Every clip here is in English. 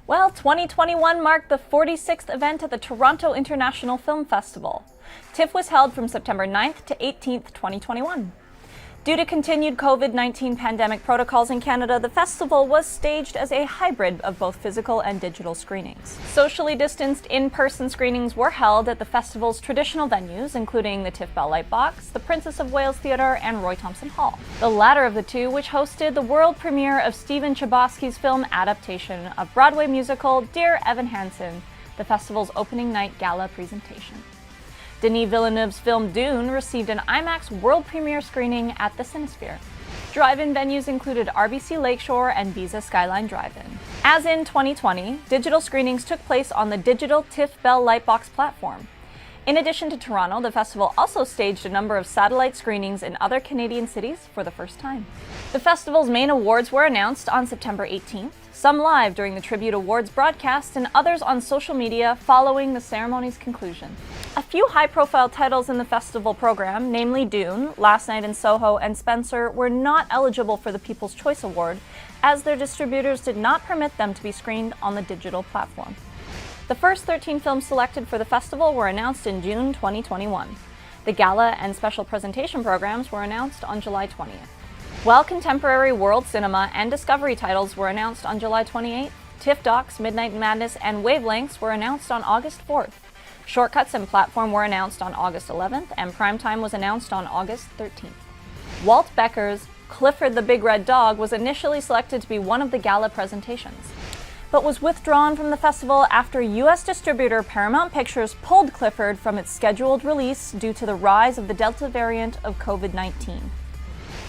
Well, 2021 marked the 46th event at the Toronto International Film Festival. TIFF was held from September 9th to 18th, 2021. Due to continued COVID-19 pandemic protocols in Canada, the festival was staged as a hybrid of both physical and digital screenings. Socially distanced in-person screenings were held at the festival's traditional venues, including the TIFF Bell Lightbox, the Princess of Wales Theatre, and Roy Thomson Hall. The latter of the two, which hosted the world premiere of Stephen Chbosky's film adaptation of Broadway musical Dear Evan Hansen, the festival's opening night gala presentation. Denis Villeneuve's film Dune received an IMAX world premiere screening at the Cinesphere. Drive-in venues included RBC Lakeshore and Visa Skyline Drive-In. As in 2020, digital screenings took place on the digital TIFF Bell Lightbox platform. In addition to Toronto, the festival also staged a number of satellite screenings in other Canadian cities for the first time. The festival's main awards were announced on September 18th, some live during the Tribute Awards broadcast and others on social media following the ceremony's conclusion. A few high-profile titles in the festival program, namely Dune, Last Night in Soho, and Spencer, were not eligible for the People's Choice Award, as their distributors did not permit them to be screened on the digital platform. The first 13 films selected for the festival were announced in June 2021. The gala and special presentation programs were announced on July 20th. While contemporary world cinema and discovery titles were announced on July 28th, TIFF Docs, Midnight Madness, and Wavelengths were announced on August 4th. Shortcuts and Platform were announced on August 11th, and Primetime was announced on August 13th. Walt Becker's Clifford the Big Red Dog was initially selected to be one of the gala presentations, but was withdrawn from the festival after U.S. distributor Paramount Pictures pulled Clifford from its scheduled release due to the rise of the Delta variant of COVID-19.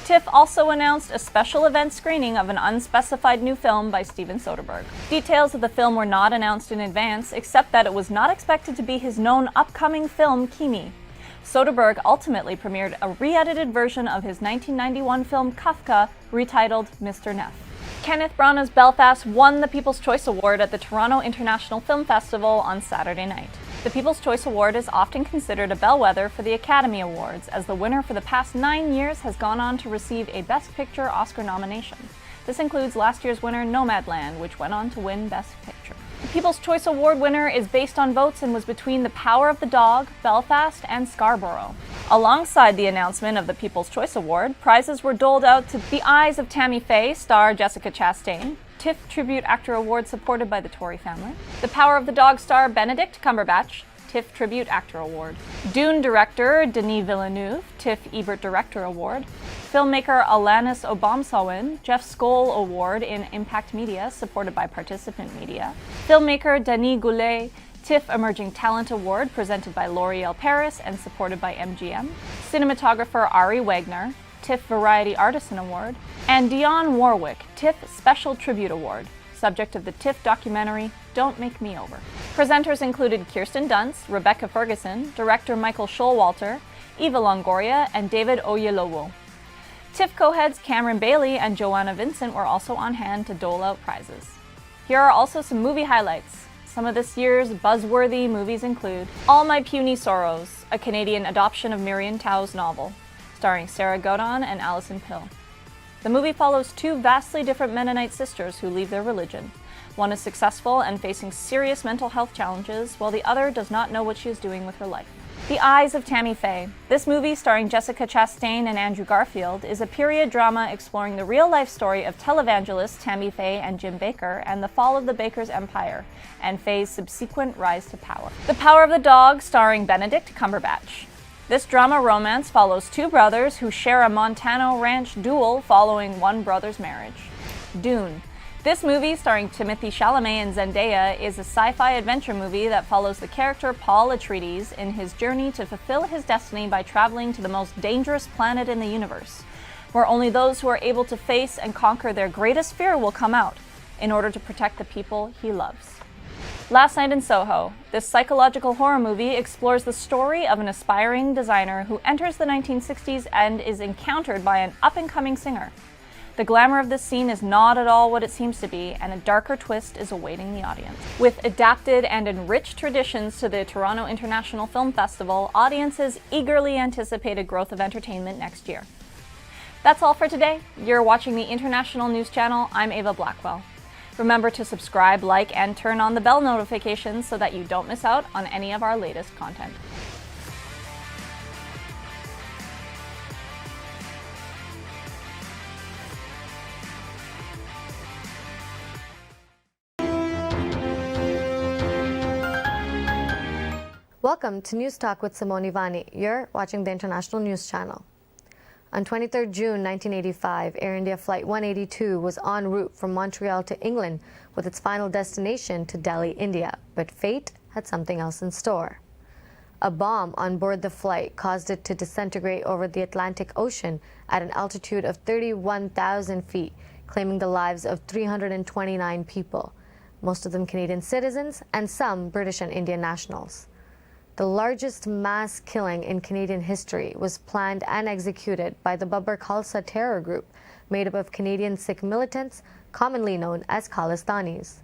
TIFF also announced a special event screening of an unspecified new film by Steven Soderbergh. Details of the film were not announced in advance, except that it was not expected to be his known upcoming film, Kimi. Soderbergh ultimately premiered a re-edited version of his 1991 film Kafka, retitled Mr. Neff. Kenneth Branagh's Belfast won the People's Choice Award at the Toronto International Film Festival on Saturday night. The People's Choice Award is often considered a bellwether for the Academy Awards, as the winner for the past 9 years has gone on to receive a Best Picture Oscar nomination. This includes last year's winner Nomadland, which went on to win Best Picture. The People's Choice Award winner is based on votes and was between The Power of the Dog, Belfast, and Scarborough. Alongside the announcement of the People's Choice Award, prizes were doled out to The Eyes of Tammy Faye star Jessica Chastain, TIFF Tribute Actor Award supported by the Tory family, The Power of the Dog star Benedict Cumberbatch, TIFF Tribute Actor Award, Dune director Denis Villeneuve, TIFF Ebert Director Award, filmmaker Alanis Obomsawin, Jeff Skoll Award in Impact Media supported by Participant Media, filmmaker Denis Goulet, TIFF Emerging Talent Award presented by L'Oreal Paris and supported by MGM, cinematographer Ari Wagner, TIFF Variety Artisan Award, and Dionne Warwick, TIFF Special Tribute Award, subject of the TIFF documentary Don't Make Me Over. Presenters included Kirsten Dunst, Rebecca Ferguson, director Michael Showalter, Eva Longoria, and David Oyelowo. TIFF co-heads Cameron Bailey and Joanna Vincent were also on hand to dole out prizes. Here are also some movie highlights. Some of this year's buzzworthy movies include All My Puny Sorrows, a Canadian adoption of Miriam Tao's novel, starring Sarah Godin and Alison Pill. The movie follows two vastly different Mennonite sisters who leave their religion. One is successful and facing serious mental health challenges, while the other does not know what she is doing with her life. The Eyes of Tammy Faye. This movie, starring Jessica Chastain and Andrew Garfield, is a period drama exploring the real-life story of televangelists Tammy Faye and Jim Bakker and the fall of the Bakkers' empire, and Faye's subsequent rise to power. The Power of the Dog, starring Benedict Cumberbatch. This drama romance follows two brothers who share a Montana ranch duel following one brother's marriage. Dune. This movie, starring Timothée Chalamet and Zendaya, is a sci-fi adventure movie that follows the character Paul Atreides in his journey to fulfill his destiny by traveling to the most dangerous planet in the universe, where only those who are able to face and conquer their greatest fear will come out, in order to protect the people he loves. Last Night in Soho. This psychological horror movie explores the story of an aspiring designer who enters the 1960s and is encountered by an up-and-coming singer. The glamour of this scene is not at all what it seems to be, and a darker twist is awaiting the audience. With adapted and enriched traditions to the Toronto International Film Festival, audiences eagerly anticipate a growth of entertainment next year. That's all for today. You're watching the International News Channel. I'm Ava Blackwell. Remember to subscribe, like, and turn on the bell notifications so that you don't miss out on any of our latest content. Welcome to News Talk with Simone Ivani. You're watching the International News Channel. On 23 June 1985, Air India Flight 182 was en route from Montreal to England with its final destination to Delhi, India. But fate had something else in store. A bomb on board the flight caused it to disintegrate over the Atlantic Ocean at an altitude of 31,000 feet, claiming the lives of 329 people, most of them Canadian citizens and some British and Indian nationals. The largest mass killing in Canadian history was planned and executed by the Babbar Khalsa terror group, made up of Canadian Sikh militants, commonly known as Khalistanis.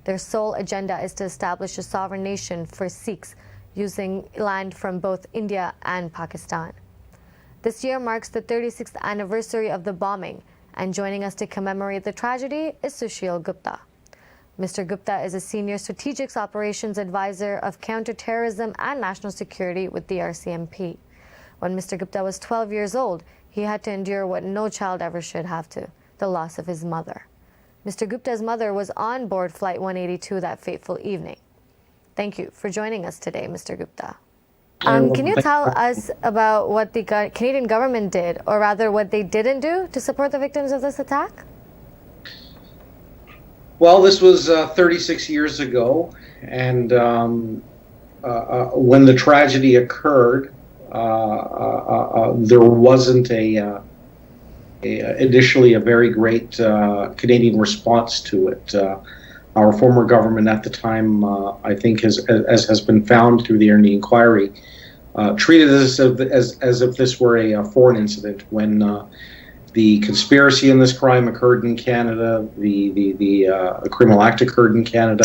Their sole agenda is to establish a sovereign nation for Sikhs using land from both India and Pakistan. This year marks the 36th anniversary of the bombing, and joining us to commemorate the tragedy is Sushil Gupta. Mr. Gupta is a senior strategics operations advisor of counterterrorism and national security with the RCMP. When Mr. Gupta was 12 years old, he had to endure what no child ever should have to, the loss of his mother. Mr. Gupta's mother was on board Flight 182 that fateful evening. Thank you for joining us today, Mr. Gupta. Can you tell us about what the Canadian government did, or rather what they didn't do, to support the victims of this attack? Well, this was 36 years ago, and when the tragedy occurred, there wasn't initially a very great Canadian response to it. Our former government at the time, I think, as has been found through the Ernie inquiry, treated this as if this were a foreign incident when the conspiracy in this crime occurred in Canada, the criminal act occurred in Canada,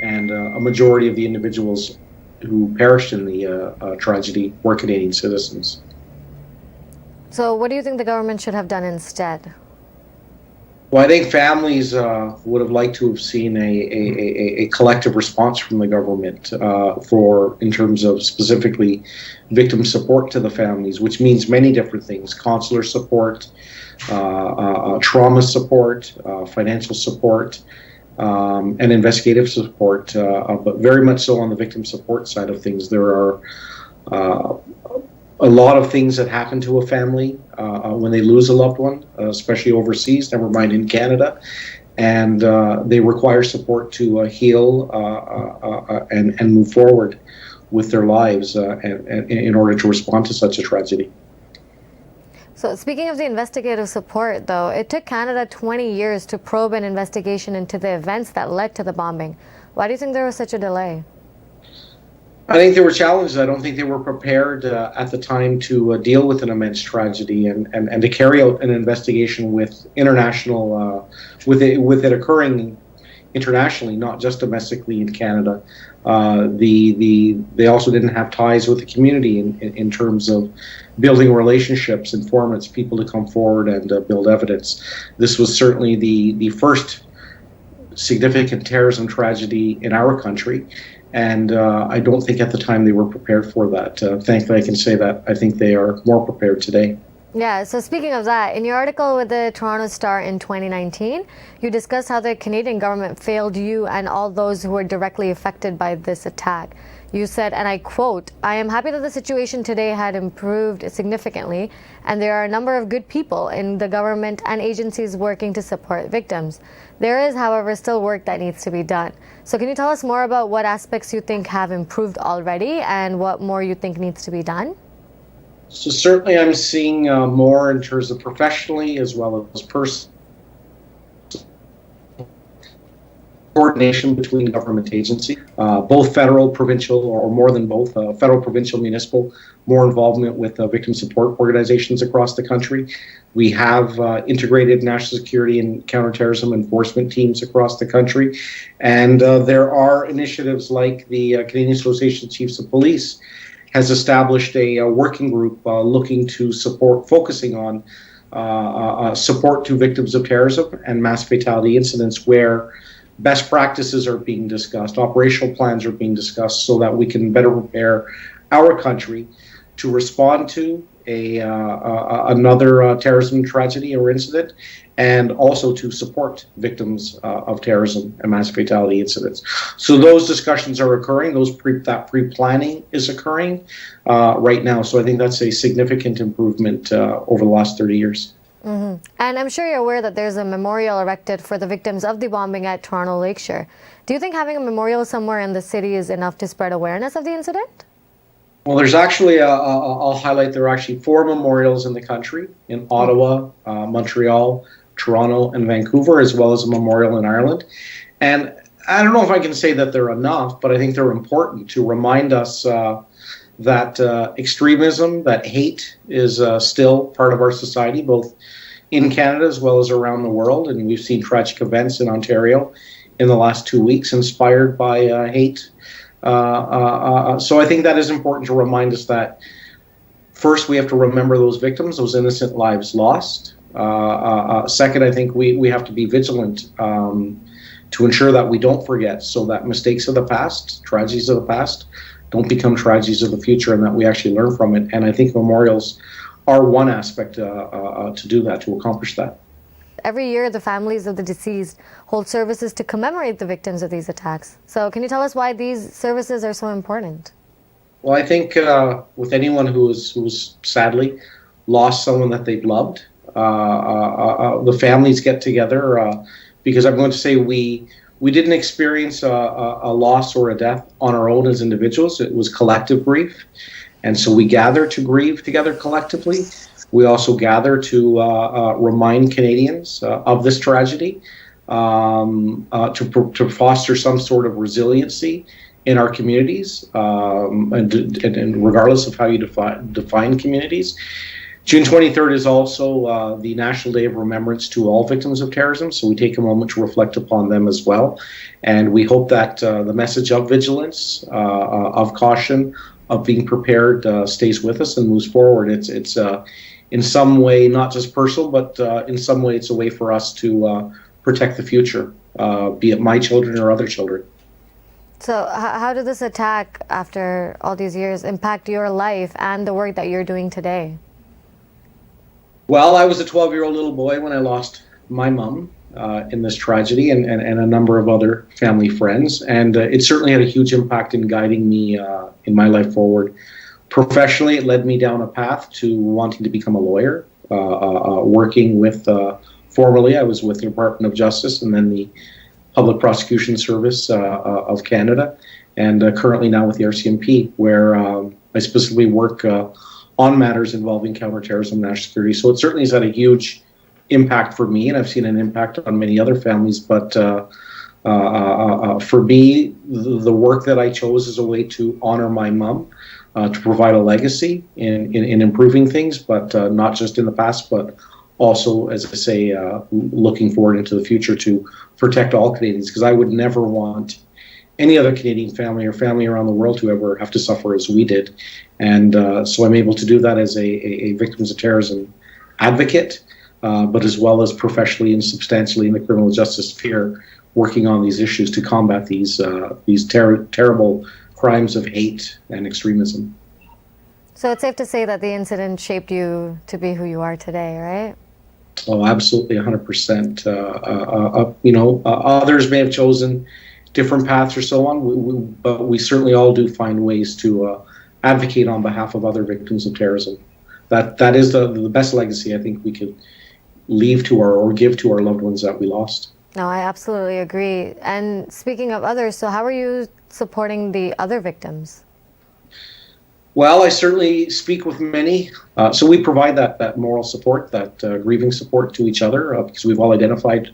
and a majority of the individuals who perished in the tragedy were Canadian citizens. So what do you think the government should have done instead? Well, I think families would have liked to have seen a collective response from the government in terms of specifically victim support to the families, which means many different things: consular support, trauma support, financial support, and investigative support, but very much so on the victim support side of things. There are a lot of things that happen to a family when they lose a loved one, especially overseas, never mind in Canada, and they require support to heal and move forward with their lives in order to respond to such a tragedy. So speaking of the investigative support, though, it took Canada 20 years to probe an investigation into the events that led to the bombing. Why do you think there was such a delay? I think there were challenges. I don't think they were prepared at the time to deal with an immense tragedy and to carry out an investigation with international, with it occurring internationally, not just domestically in Canada. They also didn't have ties with the community in terms of building relationships, informants, people to come forward and build evidence. This was certainly the first significant terrorism tragedy in our country, and I don't think at the time they were prepared for that. Thankfully, I can say that I think they are more prepared today. Yeah, so speaking of that, in your article with the Toronto Star in 2019, you discussed how the Canadian government failed you and all those who were directly affected by this attack. You said, and I quote, "I am happy that the situation today had improved significantly, and there are a number of good people in the government and agencies working to support victims. There is, however, still work that needs to be done." So can you tell us more about what aspects you think have improved already and what more you think needs to be done? So certainly I'm seeing more in terms of professionally as well as personally. Coordination between government agencies, both federal, provincial, or more than both, federal, provincial, municipal, more involvement with victim support organizations across the country. We have integrated national security and counterterrorism enforcement teams across the country. And there are initiatives like the Canadian Association of Chiefs of Police has established a working group looking to support, focusing on support to victims of terrorism and mass fatality incidents where best practices are being discussed, operational plans are being discussed so that we can better prepare our country to respond to another terrorism tragedy or incident, and also to support victims of terrorism and mass fatality incidents. So those discussions are occurring. That pre-planning is occurring right now. So I think that's a significant improvement over the last 30 years. Mm-hmm. And I'm sure you're aware that there's a memorial erected for the victims of the bombing at Toronto Lakeshore. Do you think having a memorial somewhere in the city is enough to spread awareness of the incident? Well, there's actually, I'll highlight, there are actually 4 memorials in the country, in Ottawa, Montreal, Toronto, and Vancouver, as well as a memorial in Ireland. And I don't know if I can say that they're enough, but I think they're important to remind us that extremism, that hate is still part of our society, both in Canada as well as around the world. And we've seen tragic events in Ontario in the last 2 weeks inspired by hate. So I think that is important to remind us that first we have to remember those victims, those innocent lives lost. Second, I think we have to be vigilant to ensure that we don't forget, so that mistakes of the past, tragedies of the past, don't become tragedies of the future, and that we actually learn from it. And I think memorials are one aspect to do that, to accomplish that. Every year, the families of the deceased hold services to commemorate the victims of these attacks. So can you tell us why these services are so important? Well, I think with anyone who's sadly lost someone that they've loved, the families get together because I'm going to say we didn't experience a loss or a death on our own as individuals. It was collective grief. And so we gather to grieve together collectively. We also gather to remind Canadians of this tragedy, to foster some sort of resiliency in our communities, and regardless of how you define communities. June 23rd is also the National Day of Remembrance to all victims of terrorism, so we take a moment to reflect upon them as well. And we hope that the message of vigilance, of caution, of being prepared stays with us and moves forward. It's in some way not just personal, but in some way it's a way for us to protect the future, be it my children or other children. So how did this attack, after all these years, impact your life and the work that you're doing today? Well, I was a 12-year-old little boy when I lost my mom in this tragedy, and a number of other family friends. And it certainly had a huge impact in guiding me in my life forward. Professionally, it led me down a path to wanting to become a lawyer, working with, formerly I was with the Department of Justice and then the Public Prosecution Service of Canada, and currently now with the RCMP, where I specifically work on matters involving counterterrorism and national security. So it certainly has had a huge impact for me, and I've seen an impact on many other families. But for me, the work that I chose is a way to honor my mom, to provide a legacy in improving things, but not just in the past, but also, as I say, looking forward into the future to protect all Canadians, because I would never want any other Canadian family or family around the world to ever have to suffer as we did. And so I'm able to do that as a victims of terrorism advocate, but as well as professionally and substantially in the criminal justice sphere, working on these issues to combat these terrible crimes of hate and extremism. So it's safe to say that the incident shaped you to be who you are today, right? Oh, absolutely, 100%. Others may have chosen different paths or so on, but we certainly all do find ways to advocate on behalf of other victims of terrorism. That is the best legacy I think we could leave to or give to our loved ones that we lost. No, I absolutely agree. And speaking of others, so how are you supporting the other victims? Well, I certainly speak with many. So we provide that moral support, that grieving support to each other, because we've all identified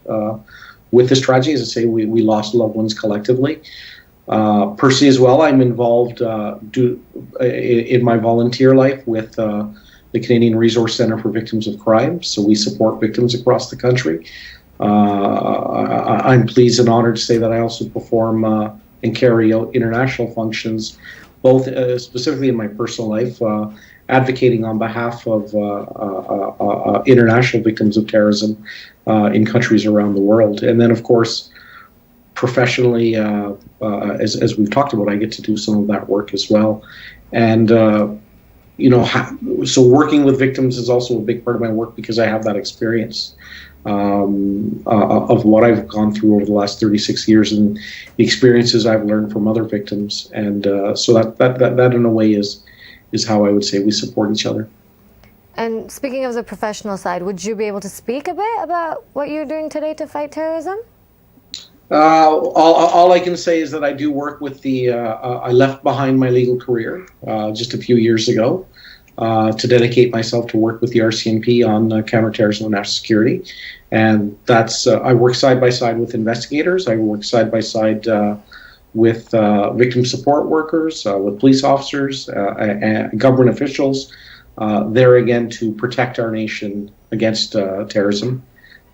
with this tragedy. As I say, we lost loved ones collectively. Personally as well, I'm involved in my volunteer life with the Canadian Resource Centre for Victims of Crime. So we support victims across the country. I'm pleased and honored to say that I also perform and carry out international functions, both specifically in my personal life, advocating on behalf of international victims of terrorism in countries around the world. And then, of course, professionally, as we've talked about, I get to do some of that work as well. And, so working with victims is also a big part of my work because I have that experience of what I've gone through over the last 36 years and the experiences I've learned from other victims. And so that in a way is how I would say we support each other. And speaking of the professional side, would you be able to speak a bit about what you're doing today to fight terrorism? All I can say is that I do work with I left behind my legal career just a few years ago to dedicate myself to work with the RCMP on counterterrorism and national security. And that's, I work side by side with investigators. I work side by side with victim support workers, with police officers, and government officials, there again to protect our nation against terrorism.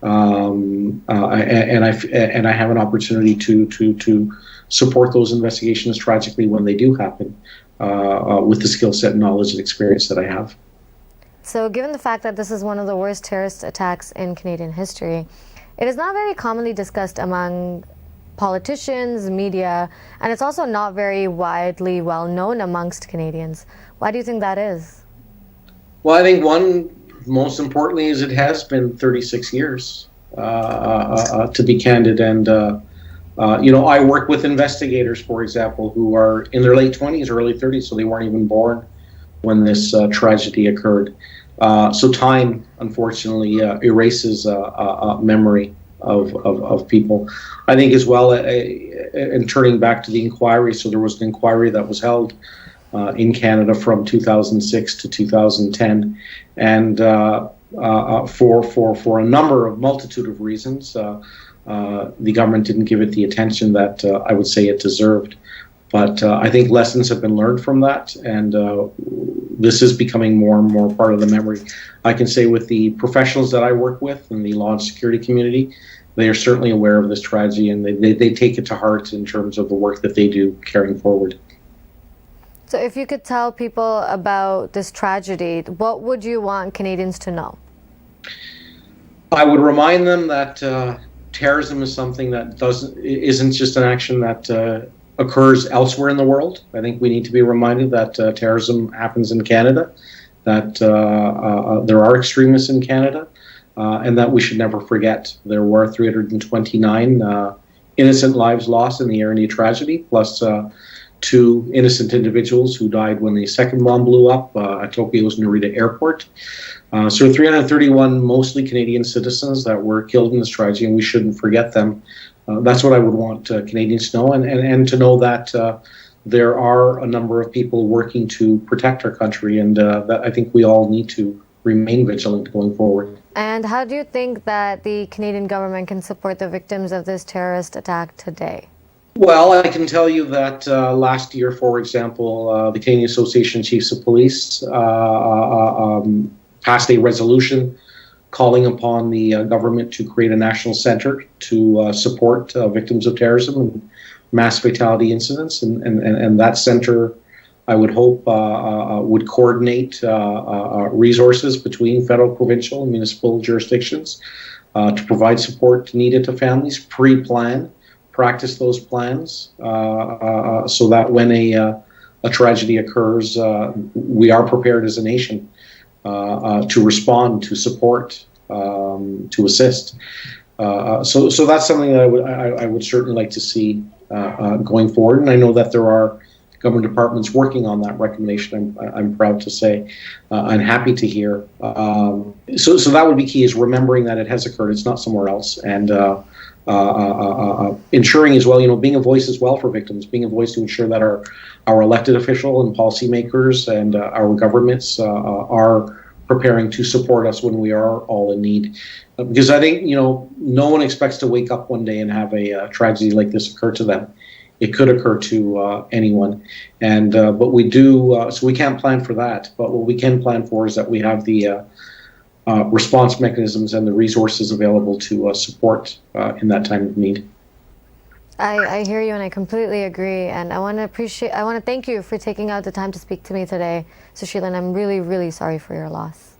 And I have an opportunity to support those investigations tragically when they do happen, with the skill set, knowledge, and experience that I have. So given the fact that this is one of the worst terrorist attacks in Canadian history, it is not very commonly discussed among politicians, media, and it's also not very widely well known amongst Canadians. Why do you think that is? Well, I think most importantly, is it has been 36 years, to be candid. And, I work with investigators, for example, who are in their late 20s, early 30s, so they weren't even born when this tragedy occurred. So time, unfortunately, erases memory of people. I think as well, and turning back to the inquiry, so there was an inquiry that was held in Canada from 2006 to 2010, and for a multitude of reasons, the government didn't give it the attention that I would say it deserved. But I think lessons have been learned from that, and this is becoming more and more part of the memory. I can say with the professionals that I work with in the law and security community, they are certainly aware of this tragedy, and they take it to heart in terms of the work that they do carrying forward. So if you could tell people about this tragedy, what would you want Canadians to know? I would remind them that terrorism is something that isn't just an action that occurs elsewhere in the world. I think we need to be reminded that terrorism happens in Canada, that there are extremists in Canada, and that we should never forget. There were 329 innocent lives lost in the Ernie tragedy, plus 2 innocent individuals who died when the second bomb blew up at Tokyo's Narita airport. So 331 mostly Canadian citizens that were killed in this tragedy, and we shouldn't forget them. That's what I would want Canadians to know, and to know that there are a number of people working to protect our country, and that I think we all need to remain vigilant going forward. And how do you think that the Canadian government can support the victims of this terrorist attack today? Well, I can tell you that last year, for example, the Canadian Association of Chiefs of Police passed a resolution calling upon the government to create a national center to support victims of terrorism and mass fatality incidents. And that center, I would hope, would coordinate resources between federal, provincial, and municipal jurisdictions to provide support needed to families, pre-plan, practice those plans, so that when a tragedy occurs, we are prepared as a nation to respond, to support, to assist. So that's something that I would certainly like to see going forward. And I know that there are government departments working on that recommendation. I'm proud to say, and happy to hear. So that would be key, is remembering that it has occurred. It's not somewhere else, and ensuring as well, being a voice as well for victims, being a voice to ensure that our elected official and policymakers and our governments are preparing to support us when we are all in need. Because I think, no one expects to wake up one day and have a tragedy like this occur to them. It could occur to anyone, and but we do. So we can't plan for that. But what we can plan for is that we have the response mechanisms and the resources available to support in that time of need. I hear you, and I completely agree. And I want to thank you for taking out the time to speak to me today, Sushila. And I'm really, really sorry for your loss.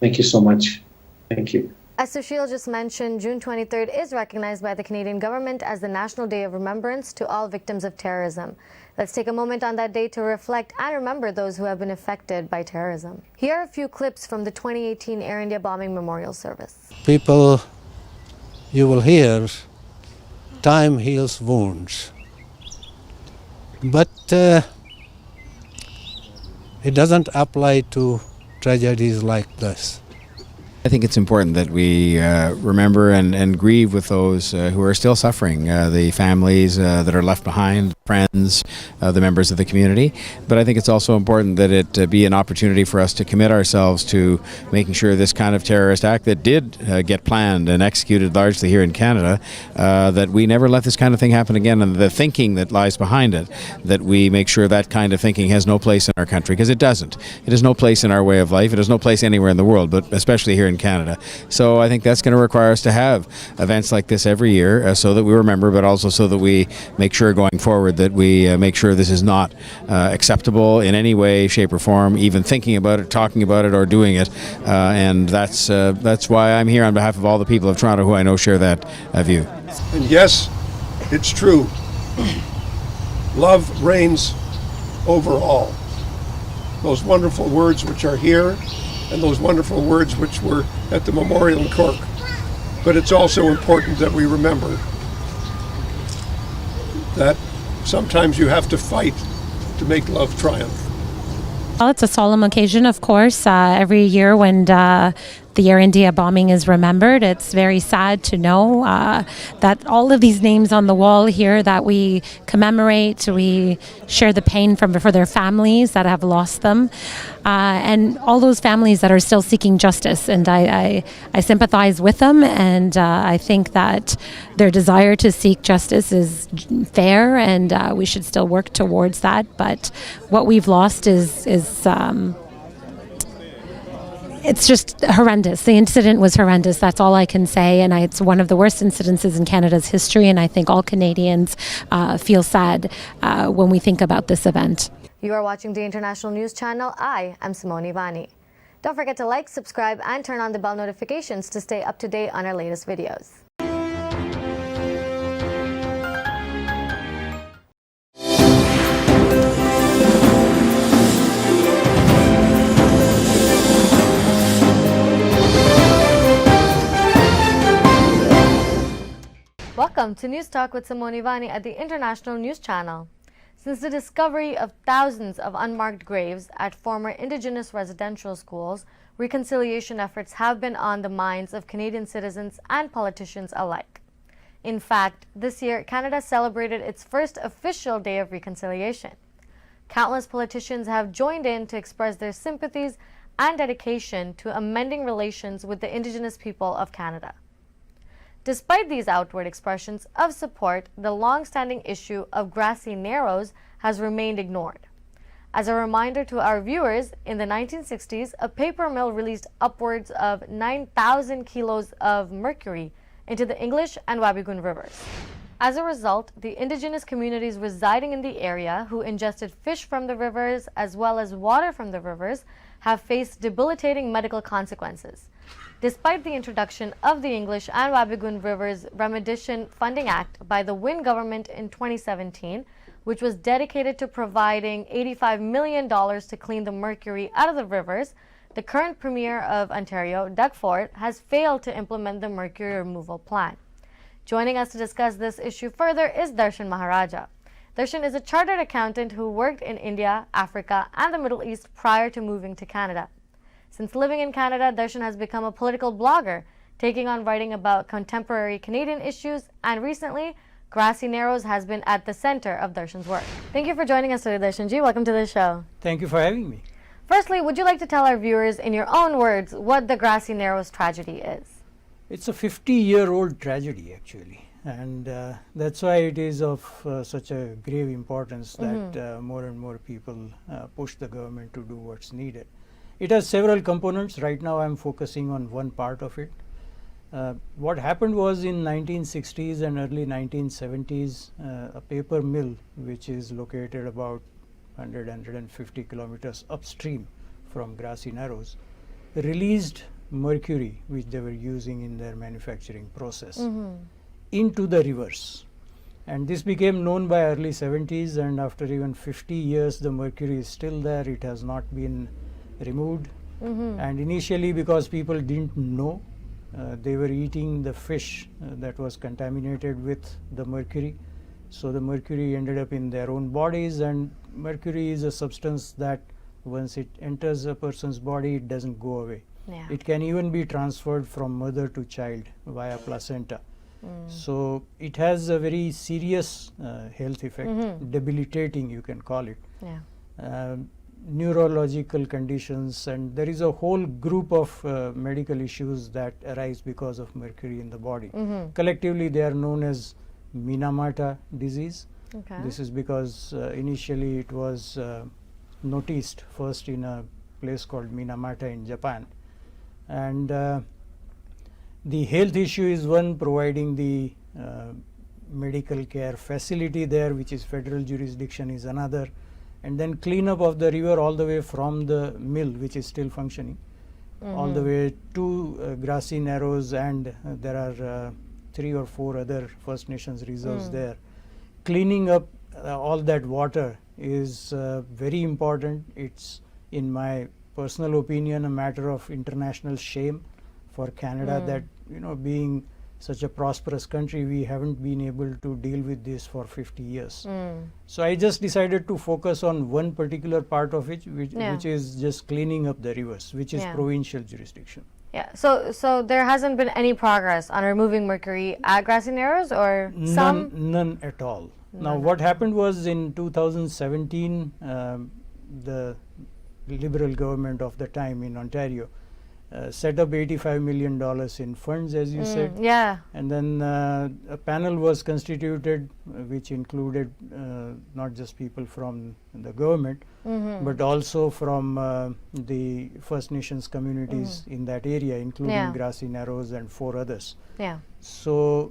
Thank you so much. Thank you. As Sushil just mentioned, June 23rd is recognized by the Canadian government as the National Day of Remembrance to all victims of terrorism. Let's take a moment on that day to reflect and remember those who have been affected by terrorism. Here are a few clips from the 2018 Air India bombing memorial service. People, you will hear, time heals wounds. But it doesn't apply to tragedies like this. I think it's important that we remember and grieve with those who are still suffering, the families that are left behind, friends, the members of the community. But I think it's also important that it be an opportunity for us to commit ourselves to making sure this kind of terrorist act that did get planned and executed largely here in Canada, that we never let this kind of thing happen again, and the thinking that lies behind it, that we make sure that kind of thinking has no place in our country, because it doesn't. It has no place in our way of life. It has no place anywhere in the world, but especially here in Canada. So I think that's going to require us to have events like this every year so that we remember, but also so that we make sure going forward that we make sure this is not acceptable in any way, shape or form, even thinking about it, talking about it or doing it. And that's why I'm here on behalf of all the people of Toronto who I know share that view. And yes, it's true. Love reigns over all. Those wonderful words which are here and those wonderful words which were at the memorial in Cork. But it's also important that we remember that sometimes you have to fight to make love triumph. Well, it's a solemn occasion, of course. Every year when the Air India bombing is remembered, it's very sad to know that all of these names on the wall here that we commemorate, we share the pain for their families that have lost them, and all those families that are still seeking justice. And I sympathize with them, and I think that their desire to seek justice is fair, and we should still work towards that. But what we've lost is it's just horrendous. The incident was horrendous. That's all I can say. And it's one of the worst incidences in Canada's history. And I think all Canadians feel sad when we think about this event. You are watching the International News Channel. I am Simone Ivani. Don't forget to like, subscribe, and turn on the bell notifications to stay up to date on our latest videos. Welcome to News Talk with Simone Ivani at the International News Channel. Since the discovery of thousands of unmarked graves at former Indigenous residential schools, reconciliation efforts have been on the minds of Canadian citizens and politicians alike. In fact, this year, Canada celebrated its first official Day of Reconciliation. Countless politicians have joined in to express their sympathies and dedication to amending relations with the Indigenous people of Canada. Despite these outward expressions of support, the long-standing issue of grassy narrows has remained ignored. As a reminder to our viewers, in the 1960s, a paper mill released upwards of 9,000 kilos of mercury into the English and Wabigoon rivers. As a result, the Indigenous communities residing in the area who ingested fish from the rivers as well as water from the rivers have faced debilitating medical consequences. Despite the introduction of the English and Wabigoon Rivers Remediation Funding Act by the Wynne government in 2017, which was dedicated to providing $85 million to clean the mercury out of the rivers, the current Premier of Ontario, Doug Ford, has failed to implement the mercury removal plan. Joining us to discuss this issue further is Darshan Maharaja. Darshan is a chartered accountant who worked in India, Africa, and the Middle East prior to moving to Canada. Since living in Canada, Darshan has become a political blogger, taking on writing about contemporary Canadian issues, and recently, Grassy Narrows has been at the center of Darshan's work. Thank you for joining us today, Darshan ji. Welcome to the show. Thank you for having me. Firstly, would you like to tell our viewers, in your own words, what the Grassy Narrows tragedy is? It's a 50-year-old tragedy, actually. And that's why it is of such a grave importance that more and more people push the government to do what's needed. It has several components. Right now I'm focusing on one part of it. What happened was in 1960s and early 1970s, a paper mill, which is located about 150 kilometers upstream from Grassy Narrows, released mercury, which they were using in their manufacturing process, into the rivers. And this became known by early 70s, and after even 50 years the mercury is still there. It has not been removed. And initially, because people didn't know, they were eating the fish that was contaminated with the mercury. So the mercury ended up in their own bodies, and mercury is a substance that once it enters a person's body, it doesn't go away. Yeah. It can even be transferred from mother to child via placenta. So it has a very serious health effect, debilitating you can call it. Yeah. Neurological conditions, and there is a whole group of medical issues that arise because of mercury in the body. Collectively they are known as Minamata disease. Okay. This is because initially it was noticed first in a place called Minamata in Japan, and the health issue is one, providing the medical care facility there, which is federal jurisdiction, is another, and then cleanup of the river all the way from the mill, which is still functioning, all the way to Grassy Narrows, and there are 3 or 4 other First Nations reserves there. Cleaning up all that water is very important. It's, in my personal opinion, a matter of international shame for Canada that, being such a prosperous country, we haven't been able to deal with this for 50 years. So I just decided to focus on one particular part of it, which is just cleaning up the rivers, which is provincial jurisdiction. Yeah. So there hasn't been any progress on removing mercury at Grassy Narrows, or some? None at all. Now, what happened was in 2017, the Liberal government of the time in Ontario set up $85 million in funds, as you said. Yeah. And then a panel was constituted, which included not just people from the government, but also from the First Nations communities in that area, including Grassy Narrows and 4 others. Yeah. So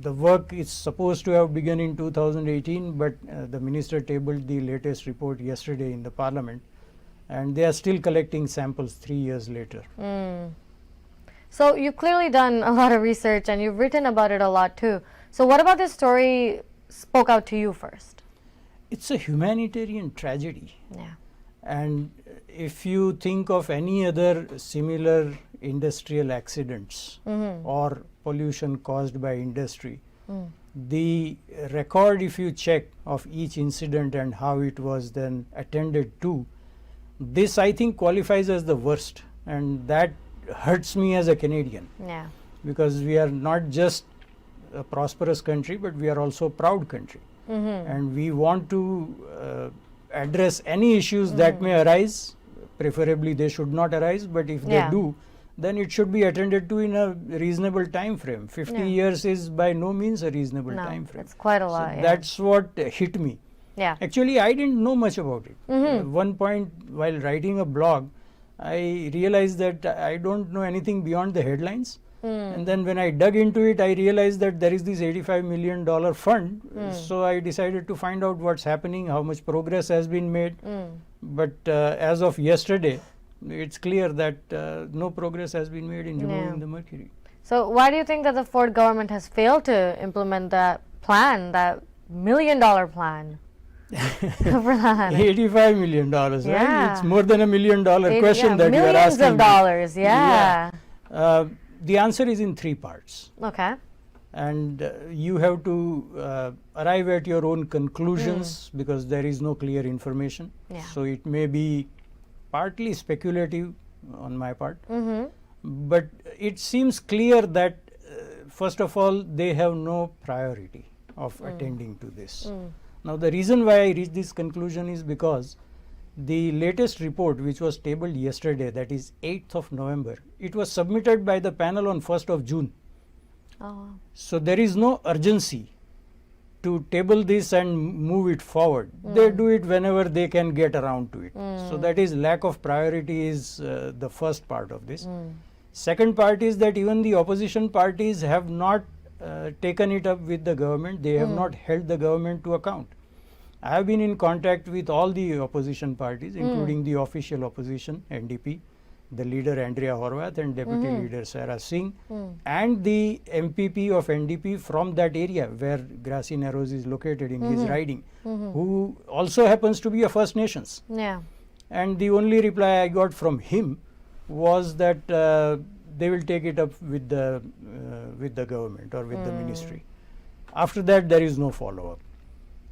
the work is supposed to have begun in 2018, but the minister tabled the latest report yesterday in the parliament, and they are still collecting samples 3 years later. So you've clearly done a lot of research, and you've written about it a lot too. So what about this story spoke out to you first? It's a humanitarian tragedy. Yeah. And if you think of any other similar industrial accidents or pollution caused by industry, the record, if you check, of each incident and how it was then attended to, this I think qualifies as the worst, and that hurts me as a Canadian. Yeah. Because we are not just a prosperous country, but we are also a proud country. And we want to address any issues that may arise. Preferably they should not arise, but if they do, then it should be attended to in a reasonable time frame. 50 years is by no means a reasonable time frame. That's quite a lot. So that's what hit me. Yeah. Actually, I didn't know much about it. One point, while writing a blog, I realized that I don't know anything beyond the headlines. And then when I dug into it, I realized that there is this $85 million fund. So I decided to find out what's happening, how much progress has been made. But as of yesterday, it's clear that no progress has been made in removing the mercury. So why do you think that the Ford government has failed to implement that plan, that $1 million plan? For that? $85 million, right? It's more than $1 million question that you are asking. Millions of dollars, yeah. The answer is in 3 parts. Okay. And you have to arrive at your own conclusions because there is no clear information. Yeah. So it may be partly speculative on my part. But it seems clear that first of all, they have no priority of attending to this. Now the reason why I reached this conclusion is because the latest report, which was tabled yesterday, that is 8th of November, it was submitted by the panel on 1st of June. Oh. So there is no urgency to table this and move it forward. They do it whenever they can get around to it. So that is lack of priority is the first part of this. Second part is that even the opposition parties have not taken it up with the government. They have not held the government to account. I have been in contact with all the opposition parties, including the official opposition, NDP, the leader Andrea Horwath and deputy leader Sarah Singh, and the MPP of NDP from that area where Grassy Narrows is located in his riding, who also happens to be a First Nations. Yeah. And the only reply I got from him was that they will take it up with the government or with the ministry. After that, there is no follow-up.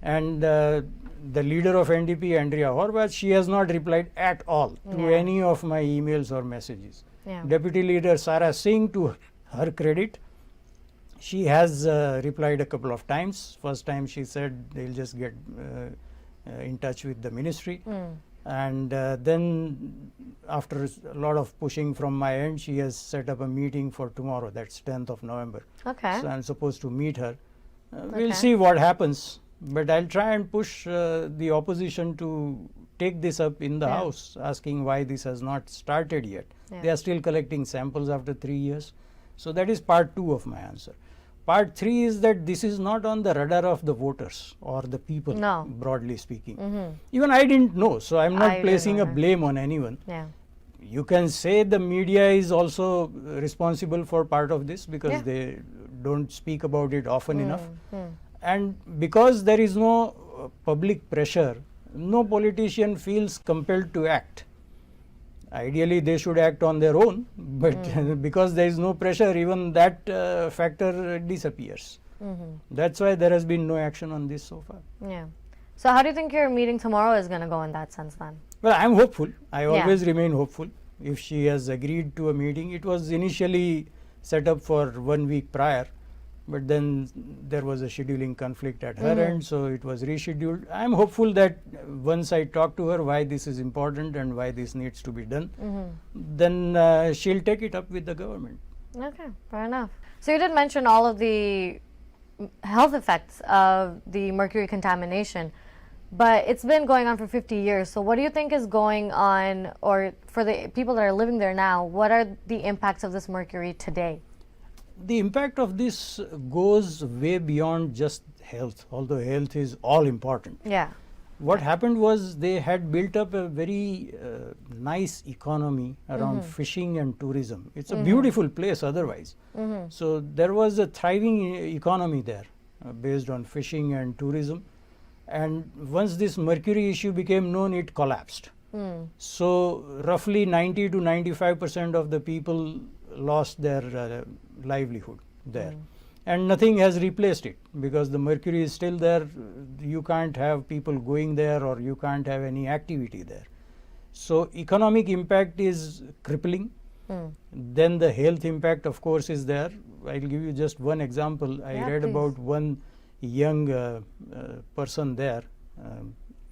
And the leader of NDP, Andrea Horwath, she has not replied at all to any of my emails or messages. Yeah. Deputy leader Sarah Singh, to her credit, she has replied a couple of times. First time she said they'll just get in touch with the ministry. And then after a lot of pushing from my end, she has set up a meeting for tomorrow, that's 10th of November. Okay. So I'm supposed to meet her. We'll see what happens, but I'll try and push the opposition to take this up in the House, asking why this has not started yet. They are still collecting samples after 3 years. So that is part 2 of my answer. Part 3 is that this is not on the radar of the voters or the people, broadly speaking. Even I didn't know, so I'm not placing a blame on anyone. Yeah. You can say the media is also responsible for part of this because they don't speak about it often enough. And because there is no public pressure, no politician feels compelled to act. Ideally, they should act on their own, but because there is no pressure, even that factor disappears. That's why there has been no action on this so far. Yeah. So how do you think your meeting tomorrow is going to go in that sense then? Well, I'm hopeful. I always remain hopeful. If she has agreed to a meeting, it was initially set up for 1 week prior, but then there was a scheduling conflict at her end, so it was rescheduled. I'm hopeful that once I talk to her why this is important and why this needs to be done, then she'll take it up with the government. Okay, fair enough. So you did mention all of the health effects of the mercury contamination, but it's been going on for 50 years. So what do you think is going on, or for the people that are living there now, what are the impacts of this mercury today? The impact of this goes way beyond just health, although health is all important. Yeah. What happened was they had built up a very nice economy around fishing and tourism. It's a beautiful place otherwise. So there was a thriving economy there based on fishing and tourism. And once this mercury issue became known, it collapsed. So roughly 90 to 95% of the people lost their livelihood there. And nothing has replaced it because the mercury is still there. You can't have people going there, or you can't have any activity there. So economic impact is crippling. Then the health impact, of course, is there. I'll give you just one example. I read about one young person there.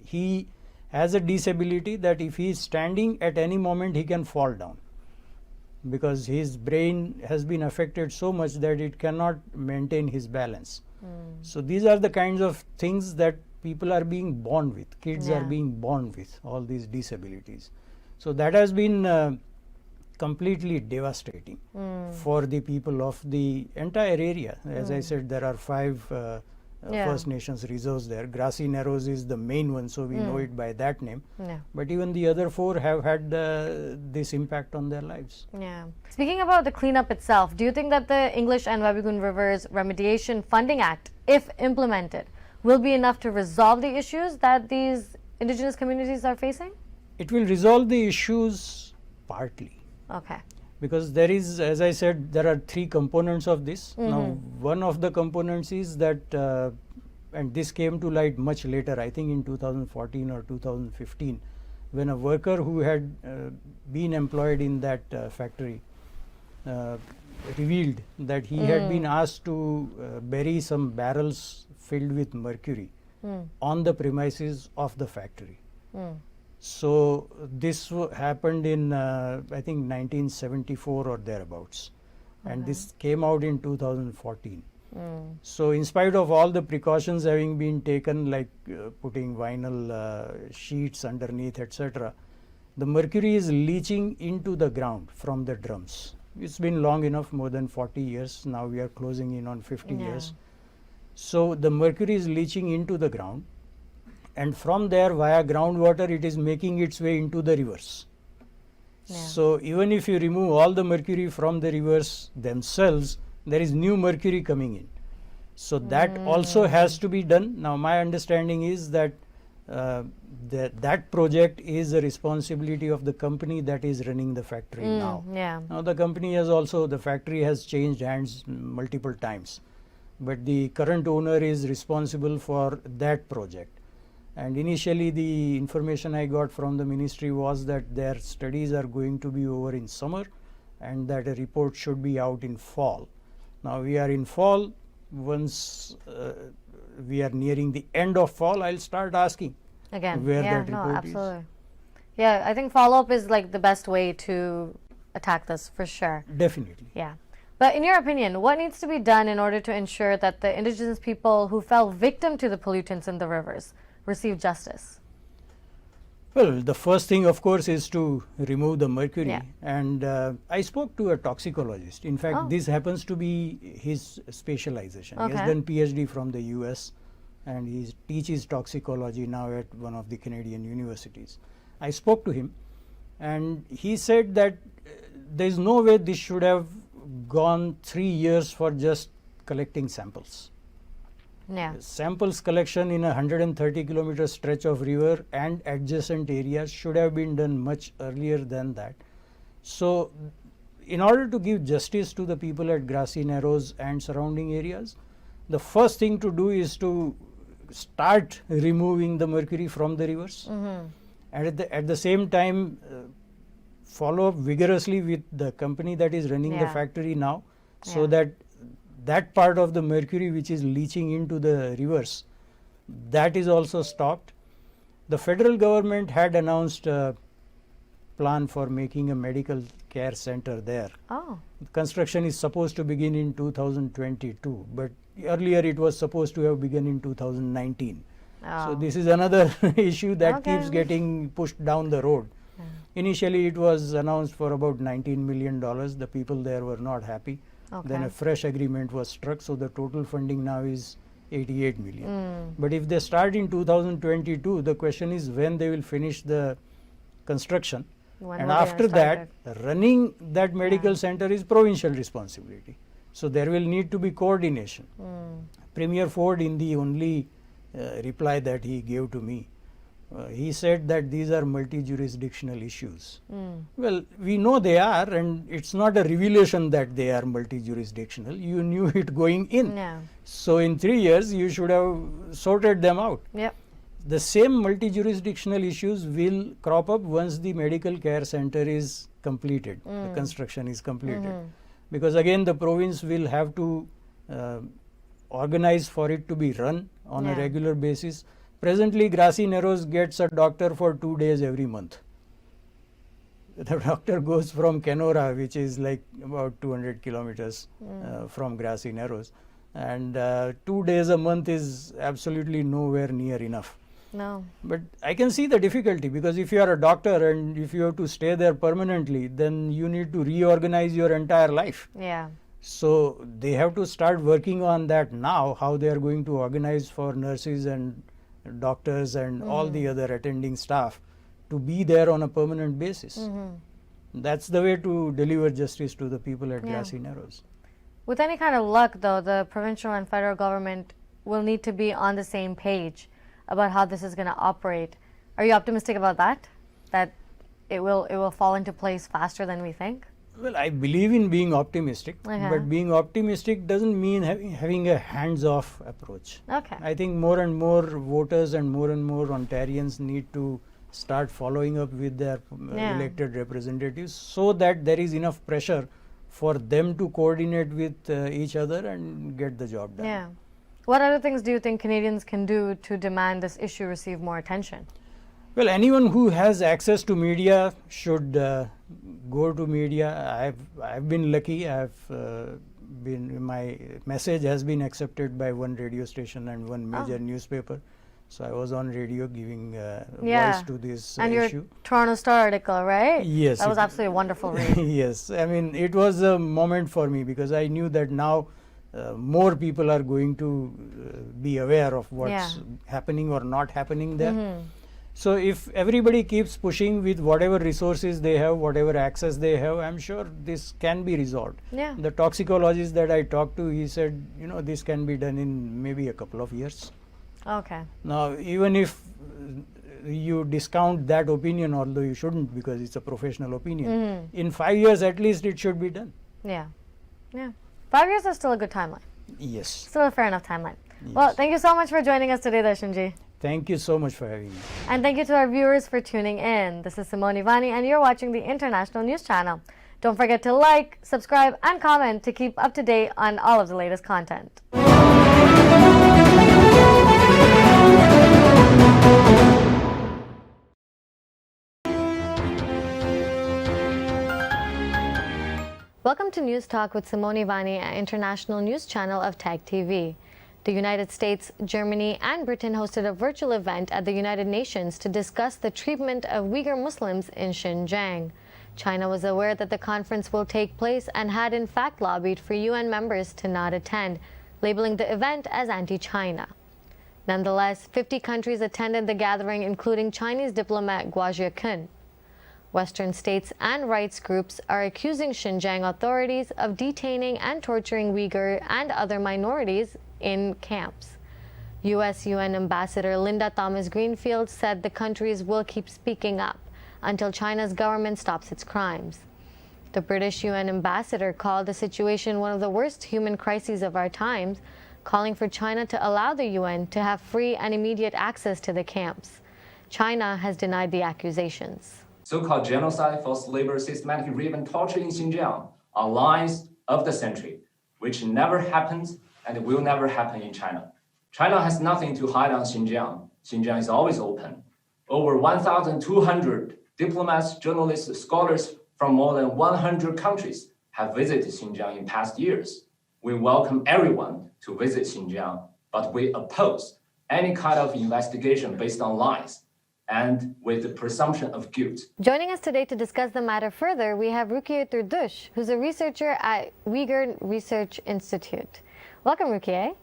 He has a disability that if he is standing at any moment, he can fall down, because his brain has been affected so much that it cannot maintain his balance. So these are the kinds of things that people are being born with, kids are being born with, all these disabilities. So that has been completely devastating for the people of the entire area. As I said, there are 5 First Nations reserves there. Grassy Narrows is the main one, so we know it by that name. But even the other 4 have had this impact on their lives. Yeah. Speaking about the cleanup itself, do you think that the English and Wabigoon Rivers Remediation Funding Act, if implemented, will be enough to resolve the issues that these indigenous communities are facing? It will resolve the issues partly. Okay. Because there is, as I said, there are 3 components of this. Now, one of the components is that, and this came to light much later, I think in 2014 or 2015, when a worker who had been employed in that factory revealed that he had been asked to bury some barrels filled with mercury on the premises of the factory. So this happened in I think 1974 or thereabouts, and this came out in 2014. So in spite of all the precautions having been taken, like putting vinyl sheets underneath, etc., the mercury is leaching into the ground from the drums. It's been long enough, more than 40 years. Now we are closing in on 50 years. So the mercury is leaching into the ground, and from there via groundwater it is making its way into the rivers. So even if you remove all the mercury from the rivers themselves, there is new mercury coming in. So that also has to be done. Now my understanding is that that project is a responsibility of the company that is running the factory now. Now the company has also, the factory has changed hands multiple times, but the current owner is responsible for that project. And initially the information I got from the ministry was that their studies are going to be over in summer and that a report should be out in fall. Now we are in fall. Once we are nearing the end of fall, I'll start asking again where yeah, that no, report absolutely. is. Yeah, I think follow-up is like the best way to attack this for sure. Definitely. Yeah. But in your opinion, what needs to be done in order to ensure that the indigenous people who fell victim to the pollutants in the rivers receive justice? Well, the first thing, of course, is to remove the mercury. Yeah. And I spoke to a toxicologist. In fact, this happens to be his specialization. He has done PhD from the US and he teaches toxicology now at one of the Canadian universities. I spoke to him and he said that there is no way this should have gone 3 years for just collecting samples. Yeah. Samples collection in a 130 kilometer stretch of river and adjacent areas should have been done much earlier than that. So in order to give justice to the people at Grassy Narrows and surrounding areas, the first thing to do is to start removing the mercury from the rivers, and at the same time follow up vigorously with the company that is running the factory now, so that that part of the mercury which is leaching into the rivers, that is also stopped. The federal government had announced a plan for making a medical care center there. Construction is supposed to begin in 2022, but earlier it was supposed to have begun in 2019. So this is another issue that keeps getting pushed down the road. Initially it was announced for about $19 million. The people there were not happy. Then a fresh agreement was struck, so the total funding now is 88 million. But if they start in 2022, the question is when they will finish the construction. And after that, running that medical center is provincial responsibility. So there will need to be coordination. Premier Ford, in the only reply that he gave to me, he said that these are multi-jurisdictional issues. Well, we know they are, and it's not a revelation that they are multi-jurisdictional. You knew it going in. So in 3 years, you should have sorted them out. The same multi-jurisdictional issues will crop up once the medical care center is completed, the construction is completed. Because again, the province will have to organize for it to be run on a regular basis. Presently, Grassy Narrows gets a doctor for 2 days every month. The doctor goes from Kenora, which is like about 200 kilometers from Grassy Narrows, and 2 days a month is absolutely nowhere near enough. But I can see the difficulty, because if you are a doctor and if you have to stay there permanently, then you need to reorganize your entire life. So they have to start working on that now, how they are going to organize for nurses and doctors and all the other attending staff to be there on a permanent basis. That's the way to deliver justice to the people at Grassy Narrows. With any kind of luck, though, the provincial and federal government will need to be on the same page about how this is going to operate. Are you optimistic about that? That it will fall into place faster than we think? Well, I believe in being optimistic, but being optimistic doesn't mean having a hands-off approach. I think more and more voters and more Ontarians need to start following up with their elected representatives, so that there is enough pressure for them to coordinate with each other and get the job done. What other things do you think Canadians can do to demand this issue receive more attention? Well, anyone who has access to media should go to media. I've been lucky. My message has been accepted by one radio station and one major newspaper. So I was on radio giving voice to this and issue. Your Toronto Star article, right? Yes. That was absolutely a wonderful read. Yes. I mean, it was a moment for me, because I knew that now more people are going to be aware of what's happening or not happening there. So if everybody keeps pushing with whatever resources they have, whatever access they have, I'm sure this can be resolved. Yeah. The toxicologist that I talked to, he said, you know, this can be done in maybe a couple of years. Okay. Now, even if you discount that opinion, although you shouldn't because it's a professional opinion, in 5 years at least it should be done. Yeah. Yeah. 5 years is still a good timeline. Yes. Still a fair enough timeline. Well, thank you so much for joining us today, Darshanji. Thank you so much for having me. And thank you to our viewers for tuning in. This is Simone Ivani, and you're watching the International News Channel. Don't forget to like, subscribe, and comment to keep up to date on all of the latest content. Welcome to News Talk with Simone Ivani, an International News Channel of TAG TV. The United States, Germany, and Britain hosted a virtual event at the United Nations to discuss the treatment of Uyghur Muslims in Xinjiang. China was aware that the conference will take place and had in fact lobbied for UN members to not attend, labeling the event as anti-China. Nonetheless, 50 countries attended the gathering, including Chinese diplomat Guo Jiakun. Western states and rights groups are accusing Xinjiang authorities of detaining and torturing Uyghur and other minorities in camps. U.S. UN Ambassador Linda Thomas-Greenfield said the countries will keep speaking up until China's government stops its crimes. The British UN ambassador called the situation one of the worst human crises of our times, calling for China to allow the UN to have free and immediate access to the camps. China has denied the accusations. So-called genocide, forced labor, systematic rape and torture in Xinjiang are lies of the century, which never happened and will never happen in China. China has nothing to hide on Xinjiang. Xinjiang is always open. Over 1,200 diplomats, journalists, scholars from more than 100 countries have visited Xinjiang in past years. We welcome everyone to visit Xinjiang, but we oppose any kind of investigation based on lies and with the presumption of guilt. Joining us today to discuss the matter further, we have Rukiye Turdush, who's a researcher at Uyghur Research Institute. Welcome, Rukiye.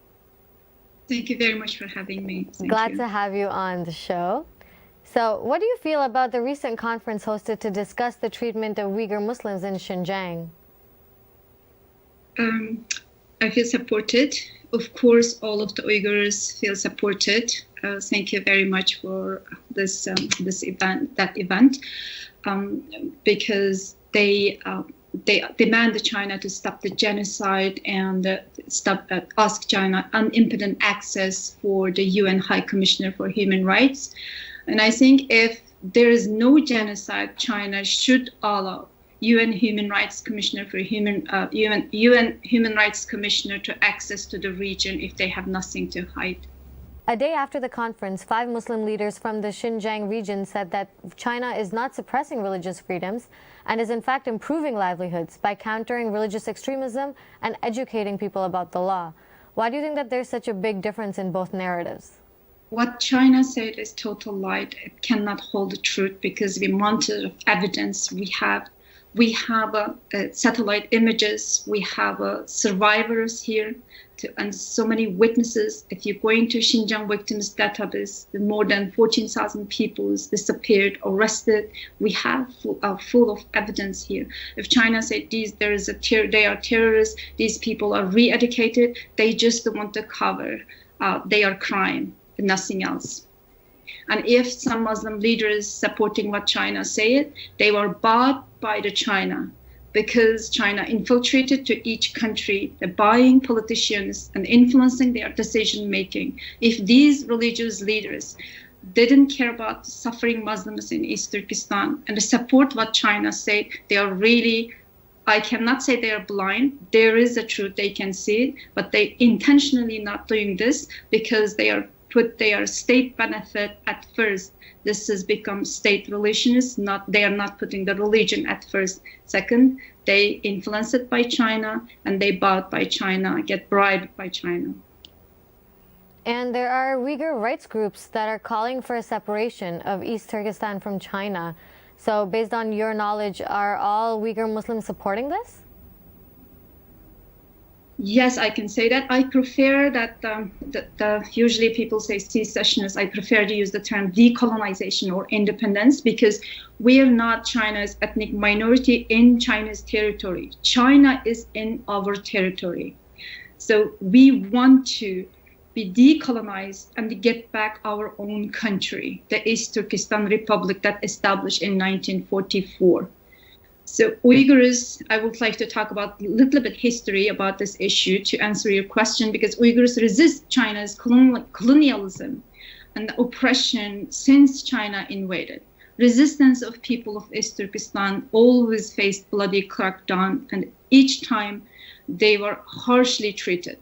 Thank you very much for having me. Glad to have you on the show. So, what do you feel about the recent conference hosted to discuss the treatment of Uyghur Muslims in Xinjiang? I feel supported. Of course, all of the Uyghurs feel supported. Thank you very much for this event, because they demand China to stop the genocide and ask China unimpeded access for the UN High Commissioner for Human Rights. And I think if there is no genocide, China should allow UN Human Rights Commissioner for UN Human Rights Commissioner to access to the region if they have nothing to hide. A day after the conference, 5 Muslim leaders from the Xinjiang region said that China is not suppressing religious freedoms and is in fact improving livelihoods by countering religious extremism and educating people about the law. Why do you think that there's such a big difference in both narratives? What China said is total lie. It cannot hold the truth because we mounted evidence. We have satellite images. We have survivors here, and so many witnesses. If you go into Xinjiang victims database, more than 14,000 people disappeared, arrested. We have full of evidence here. If China said they are terrorists, these people are re-educated, they just want to cover their crime, nothing else. And if some Muslim leaders supporting what China said, they were bought by the China because China infiltrated to each country, buying politicians and influencing their decision making. If these religious leaders didn't care about suffering Muslims in East Turkestan and support what China said, they are really, I cannot say they are blind. There is a truth, they can see it, but they intentionally not doing this because they are put their state benefit at first. This has become state relations. They are not putting the religion at first. Second, they influenced by China and they bought by China, get bribed by China. And there are Uyghur rights groups that are calling for a separation of East Turkestan from China. So based on your knowledge, are all Uyghur Muslims supporting this? Yes, I can say that. I prefer that, usually people say secessionists. I prefer to use the term decolonization or independence because we are not China's ethnic minority in China's territory. China is in our territory. So we want to be decolonized and get back our own country, the East Turkestan Republic that established in 1944. So Uyghurs, I would like to talk about a little bit history about this issue to answer your question, because Uyghurs resist China's colonialism and oppression since China invaded. Resistance of people of East Turkestan always faced bloody crackdown, and each time they were harshly treated.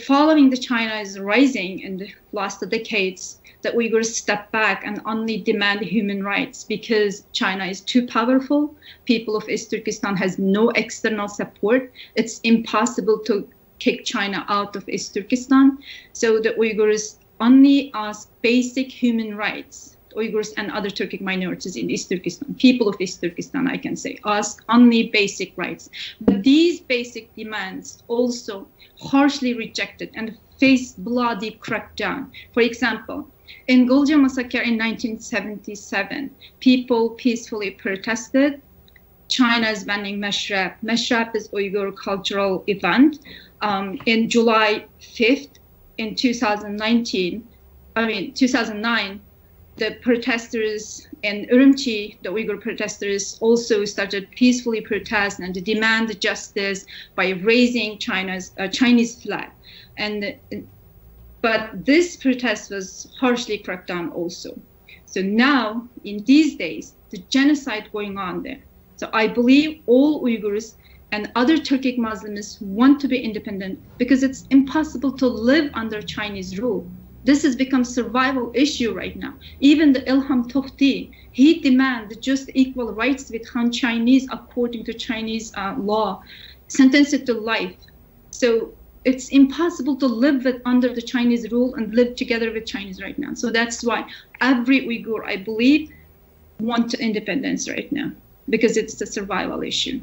Following the China's rising in the last decades, the Uyghurs step back and only demand human rights because China is too powerful. People of East Turkestan has no external support. It's impossible to kick China out of East Turkestan. So the Uyghurs only ask basic human rights. Uyghurs and other Turkic minorities in East Turkestan, people of East Turkestan, I can say, ask only basic rights. But these basic demands also harshly rejected and face bloody crackdown. For example, in Gulja massacre in 1977, people peacefully protested. China is banning Meshrab. Meshrab is Uyghur cultural event. In July 5th, in 2009, the protesters in Urumqi, the Uyghur protesters, also started peacefully protest and to demand justice by raising Chinese flag. But this protest was harshly cracked down also. So now, in these days, the genocide going on there. So I believe all Uyghurs and other Turkic Muslims want to be independent because it's impossible to live under Chinese rule. This has become a survival issue right now. Even the Ilham Tohti, he demands just equal rights with Han Chinese according to Chinese law, sentenced to life. So it's impossible to live under the Chinese rule and live together with Chinese right now. So that's why every Uyghur, I believe, want independence right now because it's a survival issue.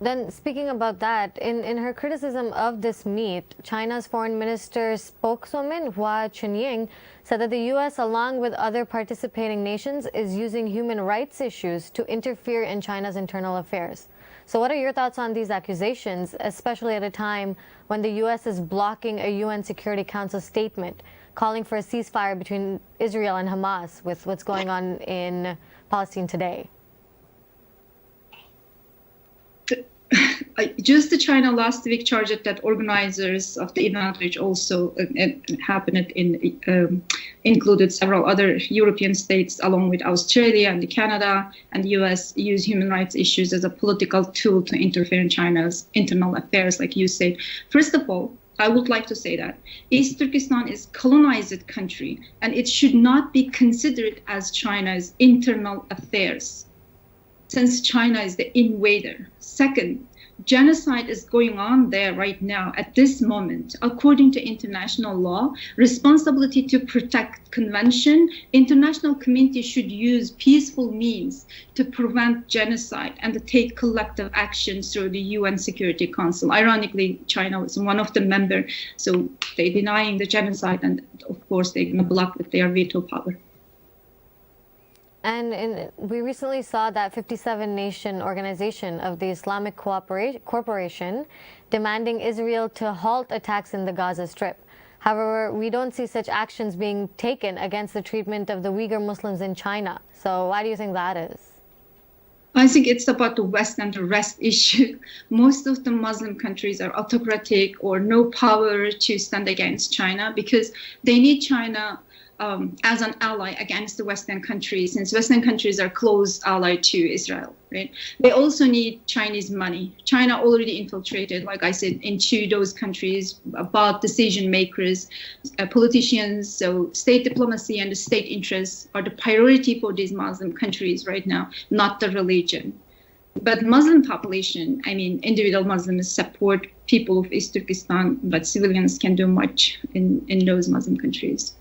Then, speaking about that, in her criticism of this meet, China's foreign minister spokeswoman Hua Chunying said that the U.S., along with other participating nations, is using human rights issues to interfere in China's internal affairs. So what are your thoughts on these accusations, especially at a time when the U.S. is blocking a UN Security Council statement calling for a ceasefire between Israel and Hamas with what's going on in Palestine today? Just China last week charged that organizers of the event, which also included several other European states, along with Australia and Canada and the US, use human rights issues as a political tool to interfere in China's internal affairs, like you said. First of all, I would like to say that East Turkestan is a colonized country, and it should not be considered as China's internal affairs, since China is the invader. Second, genocide is going on there right now at this moment. According to international law, responsibility to protect convention, international community should use peaceful means to prevent genocide and to take collective action through the UN Security Council. Ironically, China was one of the members, so they're denying the genocide, and of course they're going to block with their veto power. And we recently saw that 57-nation organization of the Islamic Corporation demanding Israel to halt attacks in the Gaza Strip. However, we don't see such actions being taken against the treatment of the Uyghur Muslims in China. So why do you think that is? I think it's about the West and the rest issue. Most of the Muslim countries are autocratic or no power to stand against China because they need China as an ally against the Western countries, since Western countries are close ally to Israel, right? They also need Chinese money. China already infiltrated, like I said, into those countries about decision makers, politicians. So state diplomacy and the state interests are the priority for these Muslim countries right now, not the religion. But Muslim population, individual Muslims support people of East Turkestan, but civilians can do much in those Muslim countries.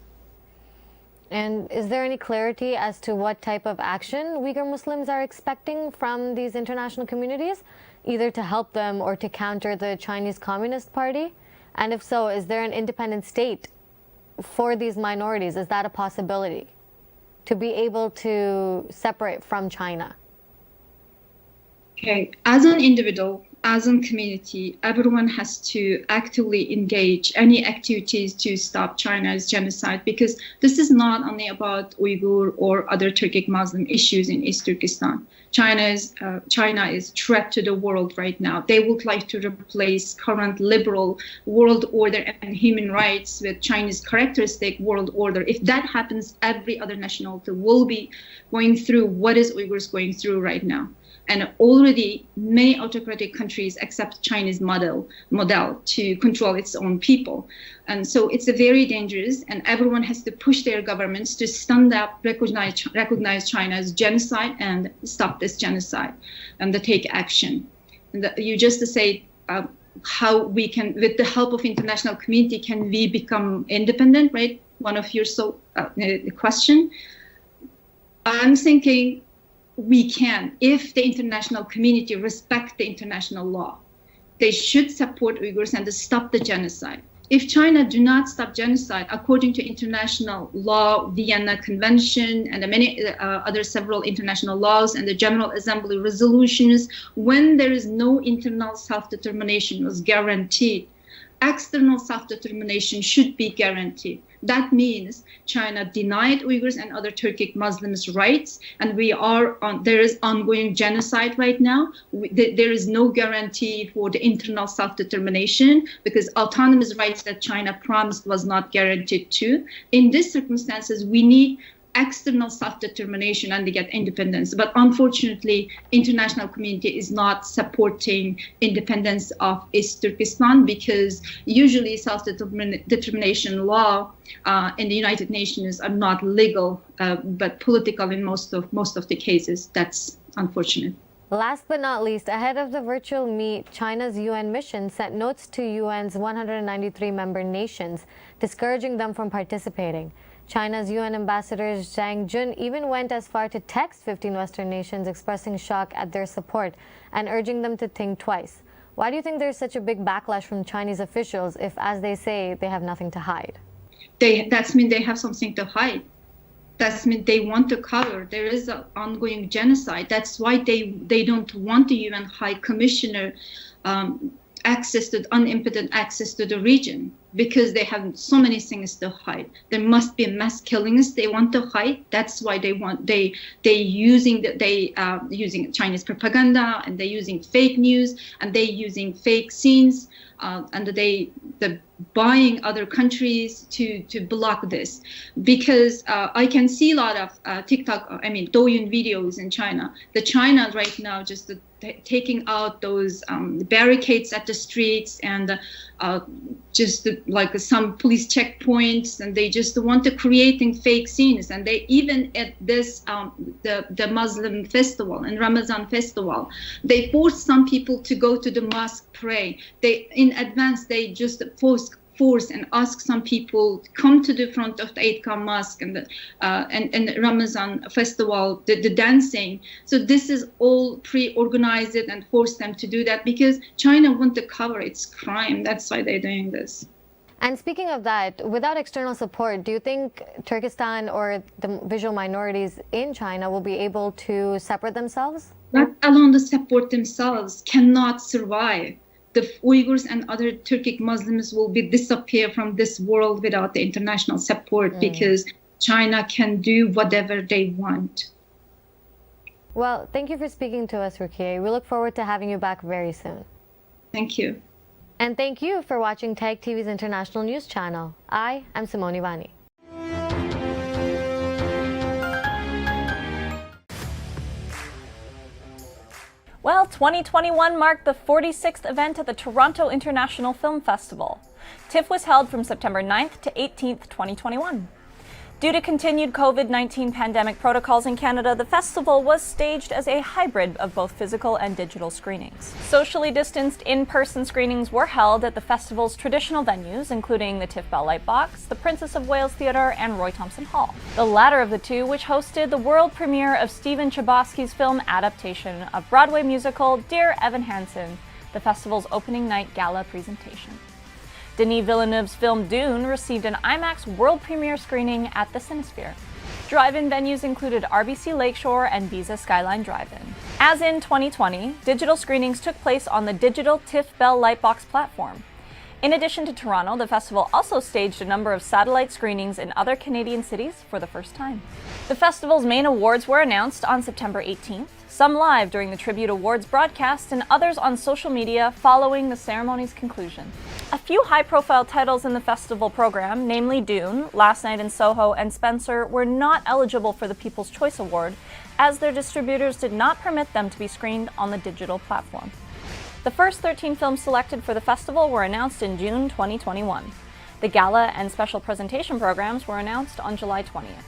And is there any clarity as to what type of action Uyghur Muslims are expecting from these international communities? either to help them or to counter the Chinese Communist Party? And if so, is there an independent state for these minorities? Is that a possibility to be able to separate from China? Okay, as an individual, as a community, everyone has to actively engage any activities to stop China's genocide, because this is not only about Uyghur or other Turkic Muslim issues in East Turkestan. China is threat to the world right now. They would like to replace current liberal world order and human rights with Chinese characteristic world order. If that happens, every other nationality will be going through what is Uyghurs going through right now. And already many autocratic countries accept Chinese model to control its own people. And so it's a very dangerous, and everyone has to push their governments to stand up, recognize China's genocide and stop this genocide and to take action. And you just to say how we can, with the help of international community, can we become independent, right? One of your question. I'm thinking, we can, if the international community respect the international law. They should support Uyghurs and to stop the genocide. If China do not stop genocide, according to international law, Vienna Convention, and many other several international laws and the General Assembly resolutions, when there is no internal self-determination was guaranteed, external self-determination should be guaranteed. That means China denied Uyghurs and other Turkic Muslims rights, and there is ongoing genocide right now. There is no guarantee for the internal self-determination because autonomous rights that China promised was not guaranteed too. In these circumstances, we need external self-determination and to get independence. But unfortunately, international community is not supporting independence of East Turkestan because usually self-determination law in the United Nations are not legal, but political in most of the cases. That's unfortunate. Last but not least, ahead of the virtual meet, China's UN mission sent notes to UN's 193 member nations, discouraging them from participating. China's UN ambassador Zhang Jun even went as far to text 15 Western nations expressing shock at their support and urging them to think twice. Why do you think there's such a big backlash from Chinese officials if, as they say, they have nothing to hide? That means they have something to hide. That means they want to cover. There is an ongoing genocide. That's why they don't want the UN High Commissioner unimpeded access to the region, because they have so many things to hide. There must be mass killings they want to hide. That's why they using Chinese propaganda, and they're using fake news, and they're using fake scenes, and they buying other countries to block this. Because I can see a lot of Douyin videos in China. China right now just taking out those barricades at the streets and just like some police checkpoints, and they just want to creating fake scenes. And they even at this the Muslim festival and Ramadan festival, they force some people to go to the mosque pray. They in advance they just force and ask some people to come to the front of the Eid Mosque and the Ramadan festival, the dancing. So this is all pre-organized and force them to do that because China want to cover its crime. That's why they're doing this. And speaking of that, without external support, do you think Turkestan or the visual minorities in China will be able to separate themselves? Let alone to support themselves, cannot survive. The Uyghurs and other Turkic Muslims will disappear from this world without the international support because China can do whatever they want. Well, thank you for speaking to us, Rukiye. We look forward to having you back very soon. Thank you. And thank you for watching TAG TV's International News Channel. I am Simone Ivani. Well, 2021 marked the 46th event at the Toronto International Film Festival. TIFF was held from September 9th to 18th, 2021. Due to continued COVID-19 pandemic protocols in Canada, the festival was staged as a hybrid of both physical and digital screenings. Socially distanced in-person screenings were held at the festival's traditional venues, including the TIFF Bell Lightbox, the Princess of Wales Theatre, and Roy Thomson Hall. The latter of the two, which hosted the world premiere of Stephen Chbosky's film adaptation of Broadway musical Dear Evan Hansen, the festival's opening night gala presentation. Denis Villeneuve's film Dune received an IMAX world premiere screening at the Cinesphere. Drive-in venues included RBC Lakeshore and Visa Skyline Drive-In. As in 2020, digital screenings took place on the digital TIFF Bell Lightbox platform. In addition to Toronto, the festival also staged a number of satellite screenings in other Canadian cities for the first time. The festival's main awards were announced on September 18th, some live during the Tribute Awards broadcast and others on social media following the ceremony's conclusion. A few high-profile titles in the festival program, namely Dune, Last Night in Soho, and Spencer, were not eligible for the People's Choice Award, as their distributors did not permit them to be screened on the digital platform. The first 13 films selected for the festival were announced in June 2021. The gala and special presentation programs were announced on July 20th.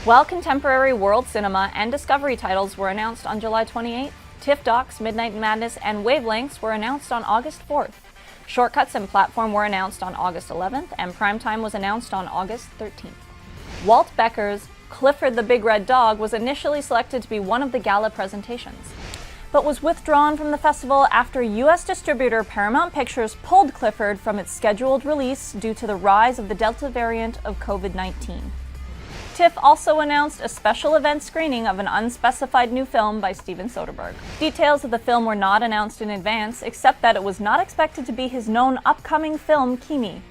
While contemporary world cinema and discovery titles were announced on July 28th, TIFF Docs, Midnight Madness, and Wavelengths were announced on August 4th. Shortcuts and Platform were announced on August 11th, and Primetime was announced on August 13th. Walt Becker's Clifford the Big Red Dog was initially selected to be one of the gala presentations, but was withdrawn from the festival after U.S. distributor Paramount Pictures pulled Clifford from its scheduled release due to the rise of the Delta variant of COVID-19. TIFF also announced a special event screening of an unspecified new film by Steven Soderbergh. Details of the film were not announced in advance, except that it was not expected to be his known upcoming film, Kimi.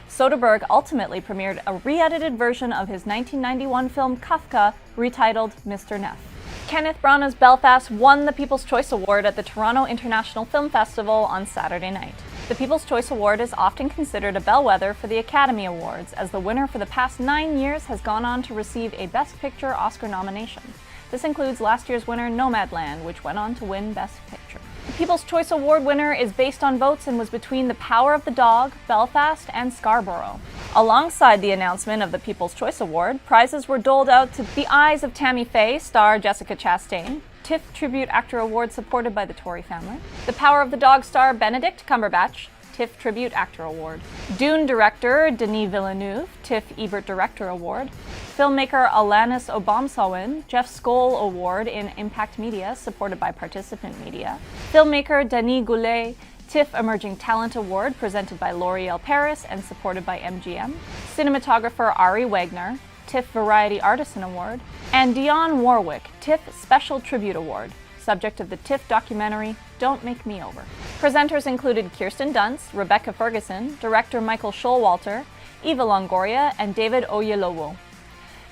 Soderbergh ultimately premiered a re-edited version of his 1991 film Kafka, retitled Mr. Neff. Kenneth Branagh's Belfast won the People's Choice Award at the Toronto International Film Festival on Saturday night. The People's Choice Award is often considered a bellwether for the Academy Awards, as the winner for the past 9 years has gone on to receive a Best Picture Oscar nomination. This includes last year's winner Nomadland, which went on to win Best Picture. The People's Choice Award winner is based on votes and was between The Power of the Dog, Belfast, and Scarborough. Alongside the announcement of the People's Choice Award, prizes were doled out to The Eyes of Tammy Faye star Jessica Chastain, TIFF Tribute Actor Award supported by the Tory family, The Power of the Dog star Benedict Cumberbatch, TIFF Tribute Actor Award, Dune director Denis Villeneuve, TIFF Ebert Director Award, filmmaker Alanis Obomsawin, Jeff Skoll Award in Impact Media supported by Participant Media, filmmaker Denis Goulet, TIFF Emerging Talent Award presented by L'Oreal Paris and supported by MGM, cinematographer Ari Wagner, TIFF Variety Artisan Award, and Dionne Warwick, TIFF Special Tribute Award, subject of the TIFF documentary Don't Make Me Over. Presenters included Kirsten Dunst, Rebecca Ferguson, director Michael Showalter, Eva Longoria, and David Oyelowo.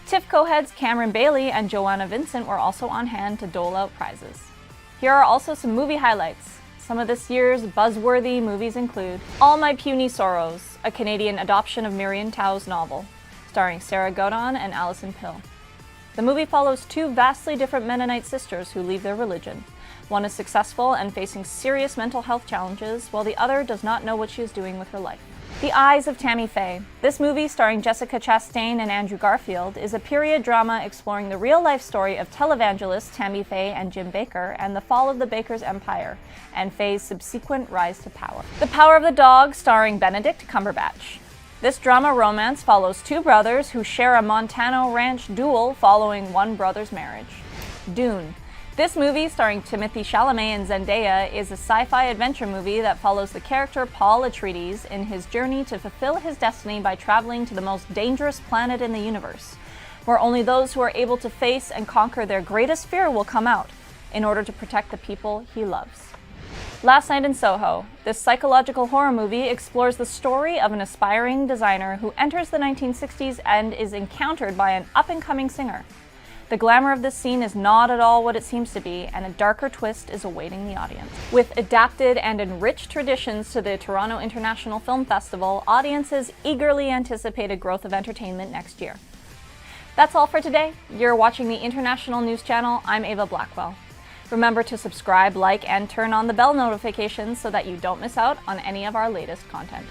TIFF co-heads Cameron Bailey and Joanna Vincent were also on hand to dole out prizes. Here are also some movie highlights. Some of this year's buzzworthy movies include All My Puny Sorrows, a Canadian adoption of Miriam Tao's novel, starring Sarah Godon and Alison Pill. The movie follows two vastly different Mennonite sisters who leave their religion. One is successful and facing serious mental health challenges, while the other does not know what she is doing with her life. The Eyes of Tammy Faye. This movie, starring Jessica Chastain and Andrew Garfield, is a period drama exploring the real-life story of televangelists Tammy Faye and Jim Bakker and the fall of the Baker's empire, and Faye's subsequent rise to power. The Power of the Dog, starring Benedict Cumberbatch. This drama romance follows two brothers who share a Montana ranch duel following one brother's marriage. Dune. This movie, starring Timothée Chalamet and Zendaya, is a sci-fi adventure movie that follows the character Paul Atreides in his journey to fulfill his destiny by traveling to the most dangerous planet in the universe, where only those who are able to face and conquer their greatest fear will come out, in order to protect the people he loves. Last Night in Soho. This psychological horror movie explores the story of an aspiring designer who enters the 1960s and is encountered by an up-and-coming singer. The glamour of this scene is not at all what it seems to be, and a darker twist is awaiting the audience. With adapted and enriched traditions to the Toronto International Film Festival, audiences eagerly anticipate a growth of entertainment next year. That's all for today. You're watching the International News Channel. I'm Ava Blackwell. Remember to subscribe, like, and turn on the bell notifications so that you don't miss out on any of our latest content.